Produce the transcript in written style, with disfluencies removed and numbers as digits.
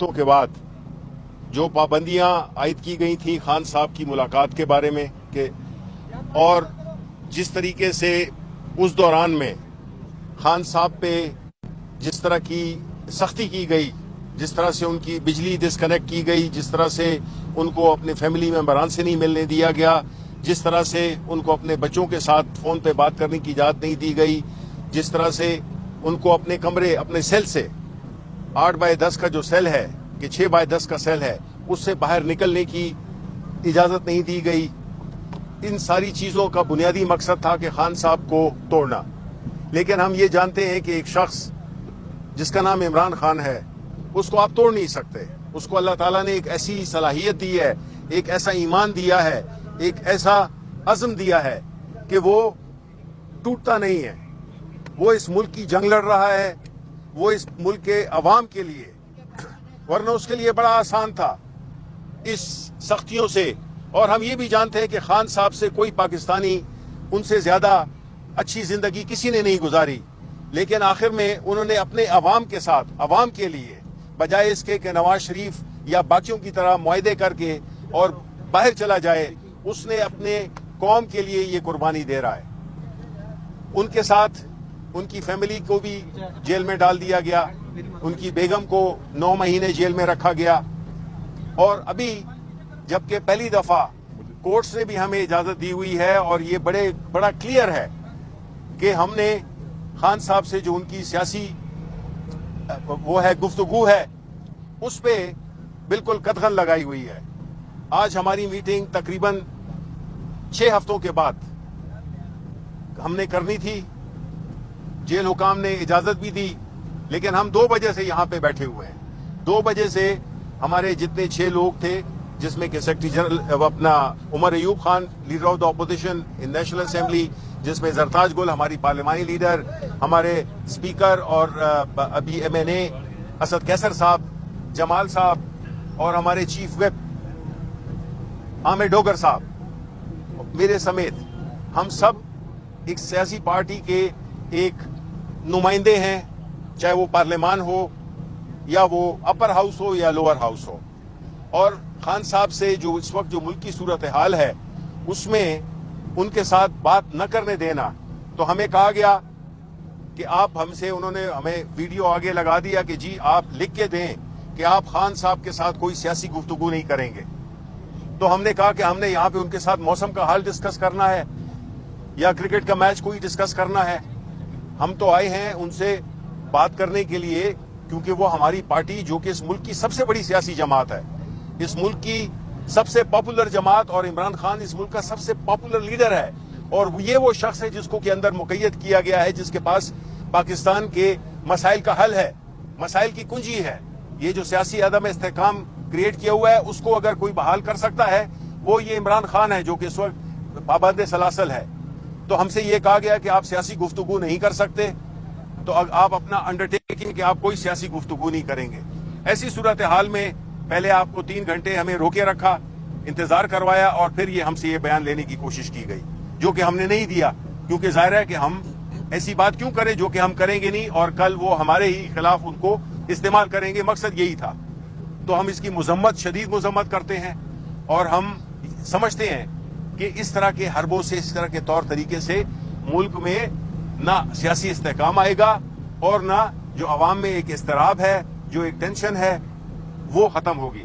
हफ्तों के बाद जो पाबंदियां आयद की गई थी खान साहब की मुलाकात के बारे में और जिस तरीके से उस दौरान में खान साहब पे जिस तरह की सख्ती की गई, जिस तरह से उनकी बिजली डिस्कनेक्ट की गई, जिस तरह से उनको अपने फैमिली मेंबरान से नहीं मिलने दिया गया, जिस तरह से उनको अपने बच्चों के साथ फ़ोन पे बात करने की इजाज़त नहीं दी गई, जिस तरह से उनको अपने कमरे, अपने सेल से 8x10 का जो सेल है कि 6x10 का सेल है उससे बाहर निकलने की इजाज़त नहीं दी गई। इन सारी चीज़ों का बुनियादी मकसद था कि खान साहब को तोड़ना। लेकिन हम ये जानते हैं कि एक शख्स जिसका नाम इमरान खान है उसको आप तोड़ नहीं सकते। उसको अल्लाह ताला ने एक ऐसी सलाहियत दी है, एक ऐसा ईमान दिया है, एक ऐसा अज़्म दिया है कि वो टूटता नहीं है। वो इस मुल्क की जंग लड़ रहा है, वो इस मुल्क के अवाम के लिए, वरना उसके लिए बड़ा आसान था इस सख्तियों से। और हम ये भी जानते हैं कि खान साहब से कोई पाकिस्तानी उनसे ज्यादा अच्छी जिंदगी किसी ने नहीं गुजारी, लेकिन आखिर में उन्होंने अपने अवाम के साथ, अवाम के लिए, बजाय इसके कि नवाज शरीफ या बाकियों की तरह मुआहदे करके और बाहर चला जाए, उसने अपने कौम के लिए ये कुर्बानी दे रहा है। उनके साथ उनकी फैमिली को भी जेल में डाल दिया गया, उनकी बेगम को 9 महीने जेल में रखा गया। और अभी जबकि पहली दफा कोर्ट्स ने भी हमें इजाजत दी हुई है और ये बड़ा क्लियर है कि हमने खान साहब से जो उनकी सियासी वो है गुफ्तगू है उस पे बिल्कुल कदगन लगाई हुई है। आज हमारी मीटिंग तकरीबन 6 हफ्तों के बाद हमने करनी थी। जेल हुकाम ने इजाजत भी दी, लेकिन हम 2 बजे से यहाँ पे बैठे हुए हैं। 2 बजे से हमारे जितने 6 लोग थे, जिसमें कि सेक्रेटरी जनरल अपना Umar Ayub Khan, leader of the opposition in national assembly, जिसमें जरताज गुल हमारी पार्लिमानी लीडर, हमारे स्पीकर और अभी MNA असद कैसर साहब, जमाल साहब और हमारे चीफ व्हिप आमिर डोगर साहब, मेरे समेत हम सब एक सियासी पार्टी के एक नुमाइंदे हैं, चाहे वो पार्लियामान हो या वो अपर हाउस हो या लोअर हाउस हो। और खान साहब से जो इस वक्त जो मुल्क की सूरत हाल है उसमें उनके साथ बात न करने देना, तो हमें कहा गया कि आप हमसे, उन्होंने हमें वीडियो आगे लगा दिया कि जी आप लिख के दें कि आप खान साहब के साथ कोई सियासी गुफ्तगू नहीं करेंगे। तो हमने कहा कि हमने यहाँ पे उनके साथ मौसम का हाल डिस्कस करना है या क्रिकेट का मैच कोई डिस्कस करना है। हम तो आए हैं उनसे बात करने के लिए क्योंकि वो हमारी पार्टी, जो कि इस मुल्क की सबसे बड़ी सियासी जमात है, इस मुल्क की सबसे पॉपुलर जमात, और इमरान खान इस मुल्क का सबसे पॉपुलर लीडर है। और ये वो शख्स है जिसको के अंदर मुकैयद किया गया है, जिसके पास पाकिस्तान के मसाइल का हल है, मसाइल की कुंजी है। ये जो सियासी अदम इस्तेहकाम क्रिएट किया हुआ है उसको अगर कोई बहाल कर सकता है वो ये इमरान खान है, जो कि इस वक्त पाबंद सलासल है। तो हमसे ये कहा गया कि आप सियासी गुफ्तगू नहीं कर सकते, तो आप अपना अंडरटेकिंग कि आप कोई सियासी गुफ्तगू नहीं करेंगे। ऐसी सूरत हाल में पहले आपको 3 घंटे हमें रोके रखा, इंतजार करवाया और फिर ये हमसे ये बयान लेने की कोशिश की गई, जो कि हमने नहीं दिया, क्योंकि जाहिर है कि हम ऐसी बात क्यों करें जो कि हम करेंगे नहीं और कल वो हमारे ही खिलाफ उनको इस्तेमाल करेंगे। मकसद यही था। तो हम इसकी मुजम्मत, शदीद मुजम्मत करते हैं और हम समझते हैं कि इस तरह के हरबों से, इस तरह के तौर तरीके से मुल्क में ना सियासी इस्तेहकाम आएगा और ना जो अवाम में एक इस्तराब है, जो एक टेंशन है, वो खत्म होगी।